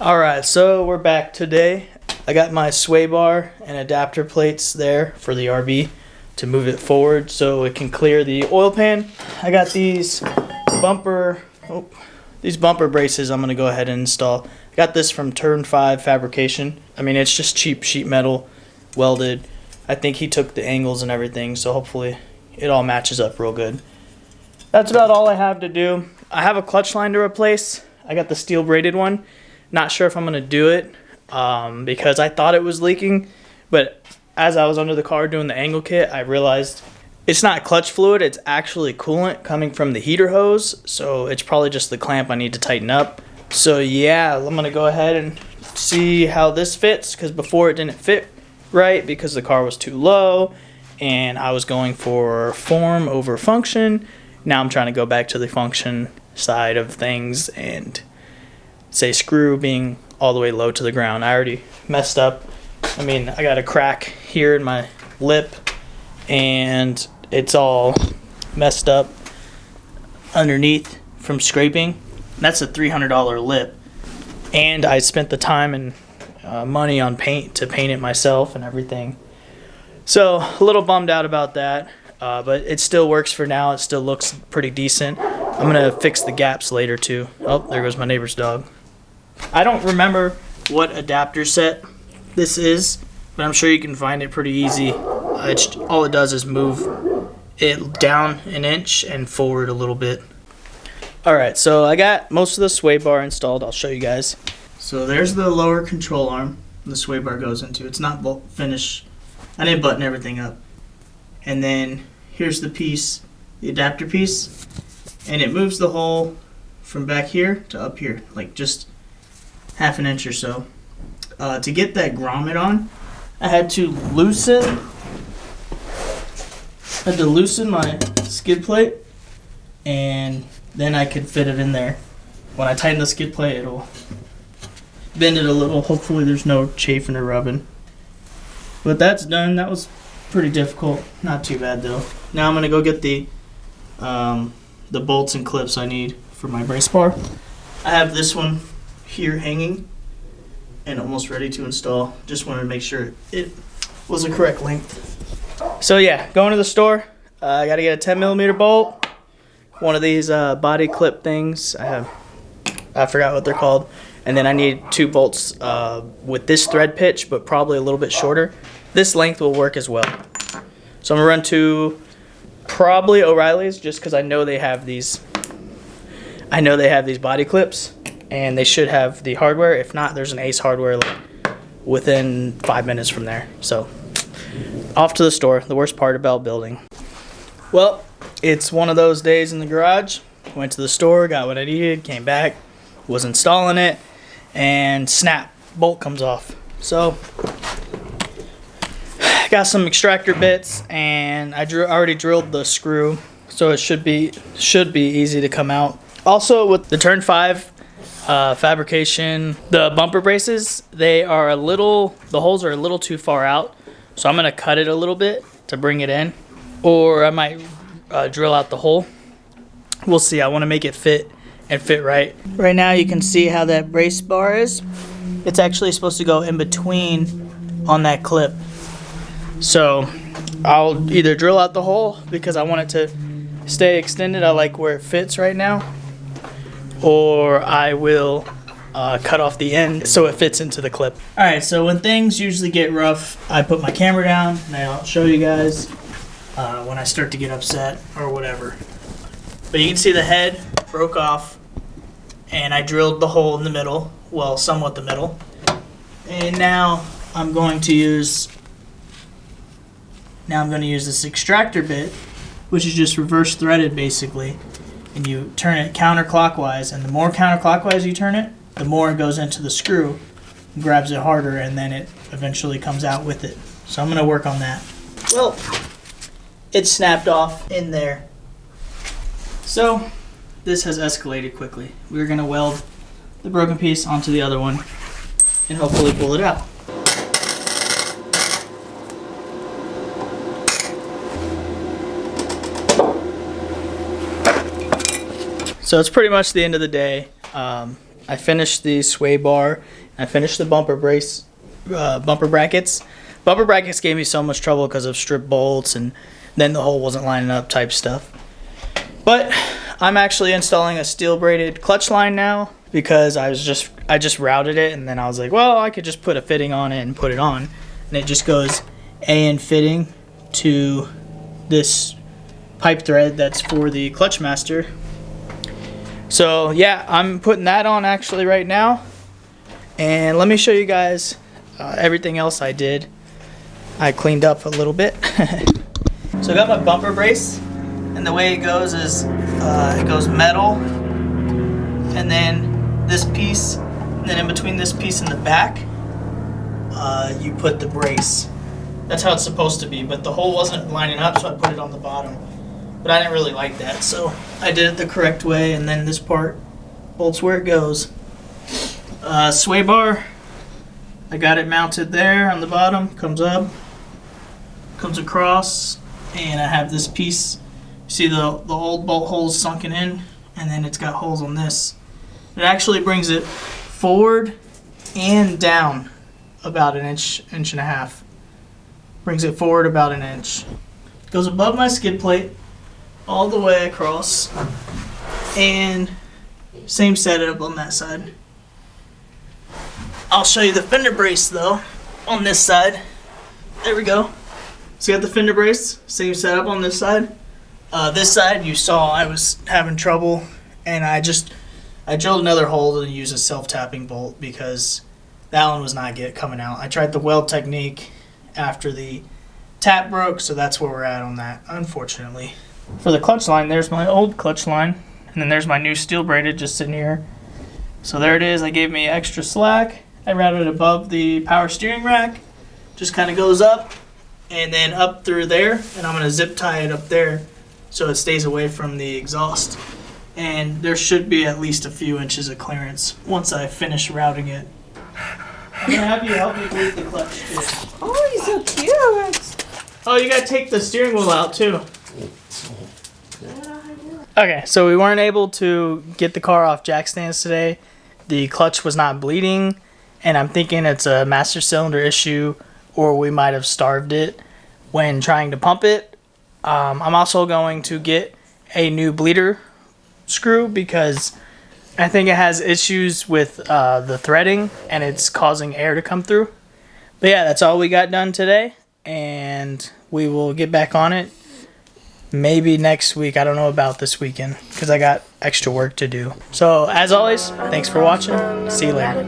Alright, so we're back today. I got my sway bar and adapter plates there for the RV to move it forward so it can clear the oil pan. I got these bumper braces I'm going to go ahead and install. I got this from Turn 5 Fabrication. I mean, it's just cheap sheet metal, welded. I think he took the angles and everything, so hopefully it all matches up real good. That's about all I have to do. I have a clutch line to replace. I got the steel braided one. Not sure if I'm going to do it because I thought it was leaking, but as I was under the car doing the angle kit, I realized it's not clutch fluid, it's actually coolant coming from the heater hose, so it's probably just the clamp I need to tighten up. So yeah, I'm going to go ahead and see how this fits, because before it didn't fit right because the car was too low and I was going for form over function. Now I'm trying to go back to the function side of things and say screw being all the way low to the ground. I already messed up. I mean, I got a crack here in my lip and it's all messed up underneath from scraping. That's a $300 lip, and I spent the time and money on paint to paint it myself and everything. So a little bummed out about that, but it still works for now. It still looks pretty decent. I'm gonna fix the gaps later too. Oh, there goes my neighbor's dog. I don't remember what adapter set this is, but I'm sure you can find it pretty easy. All it does is move it down an inch and forward a little bit. Alright, so I got most of the sway bar installed. I'll show you guys. So there's the lower control arm the sway bar goes into. It's not finished. I didn't button everything up. And then here's the piece, the adapter piece, and it moves the hole from back here to up here, like just half an inch or so. To get that grommet on, I had to loosen my skid plate, and then I could fit it in there. When I tighten the skid plate, it'll bend it a little. Hopefully there's no chafing or rubbing. But that's done. That was pretty difficult. Not too bad though. Now I'm gonna go get the bolts and clips I need for my brace bar. I have this one here hanging and almost ready to install. Just wanted to make sure it was the correct length. So yeah, going to the store. I gotta get a 10mm bolt, one of these body clip things. I forgot what they're called. And then I need 2 bolts with this thread pitch, but probably a little bit shorter. This length will work as well. So I'm gonna run to probably O'Reilly's, just because I know they have these. I know they have these body clips, and they should have the hardware. If not, there's an Ace Hardware like within 5 minutes from there. So off to the store. The worst part about building. Well, it's one of those days in the garage. Went to the store, got what I needed, came back, was installing it, and snap, bolt comes off. So got some extractor bits, and I already drilled the screw, so it should be easy to come out. Also, with the Turn 5 Fabrication, the bumper braces, the holes are a little too far out, so I'm gonna cut it a little bit to bring it in, or I might drill out the hole. We'll see. I want to make it fit and fit right. Right now you can see how that brace bar is. It's actually supposed to go in between on that clip. So I'll either drill out the hole because I want it to stay extended. I like where it fits right now. Or I will cut off the end so it fits into the clip. Alright, so when things usually get rough, I put my camera down and I'll show you guys when I start to get upset or whatever. But you can see the head broke off, and I drilled the hole in the middle, well, somewhat the middle. And now I'm going to use this extractor bit, which is just reverse threaded basically. And you turn it counterclockwise, and the more counterclockwise you turn it, the more it goes into the screw, grabs it harder, and then it eventually comes out with it. So I'm going to work on that. Well, it snapped off in there. So this has escalated quickly. We're going to weld the broken piece onto the other one and hopefully pull it out. So it's pretty much the end of the day. I finished the sway bar. I finished the bumper brace, bumper brackets. Bumper brackets gave me so much trouble because of strip bolts and then the hole wasn't lining up type stuff. But I'm actually installing a steel braided clutch line now because I just routed it, and then I was like, well, I could just put a fitting on it and put it on, and it just goes AN fitting to this pipe thread that's for the clutch master. So yeah, I'm putting that on actually right now, and let me show you guys everything else I did. I cleaned up a little bit. So I got my bumper brace, and the way it goes is it goes metal, and then this piece, and then in between this piece and the back, you put the brace. That's how it's supposed to be, but the hole wasn't lining up, so I put it on the bottom. But I didn't really like that, so I did it the correct way, and then this part bolts where it goes. Sway bar, I got it mounted there on the bottom, comes up, comes across, and I have this piece. See the old bolt holes sunken in, and then it's got holes on this. It actually brings it forward and down about an inch, inch and a half. Brings it forward about an inch. Goes above my skid plate all the way across, and same setup on that side. I'll show you the fender brace though on this side. There we go. So you got the fender brace, same setup on this side. This side you saw I was having trouble, and I drilled another hole to use a self-tapping bolt because that one was not coming out. I tried the weld technique after the tap broke, so that's where we're at on that, unfortunately. For the clutch line, there's my old clutch line, and then there's my new steel braided just sitting here. So there it is. I gave me extra slack. I routed it above the power steering rack. Just kind of goes up and then up through there, and I'm going to zip tie it up there so it stays away from the exhaust. And there should be at least a few inches of clearance once I finish routing it. I'm going to have you help me bleed the clutch too. Oh, he's so cute. Oh, you got to take the steering wheel out too. Okay, so we weren't able to get the car off jack stands today. The clutch was not bleeding, and I'm thinking it's a master cylinder issue, or we might have starved it when trying to pump it. I'm also going to get a new bleeder screw because I think it has issues with the threading, and it's causing air to come through. But yeah, that's all we got done today, and we will get back on it maybe next week. I don't know about this weekend because I got extra work to do. So as always, thanks for watching. See you later.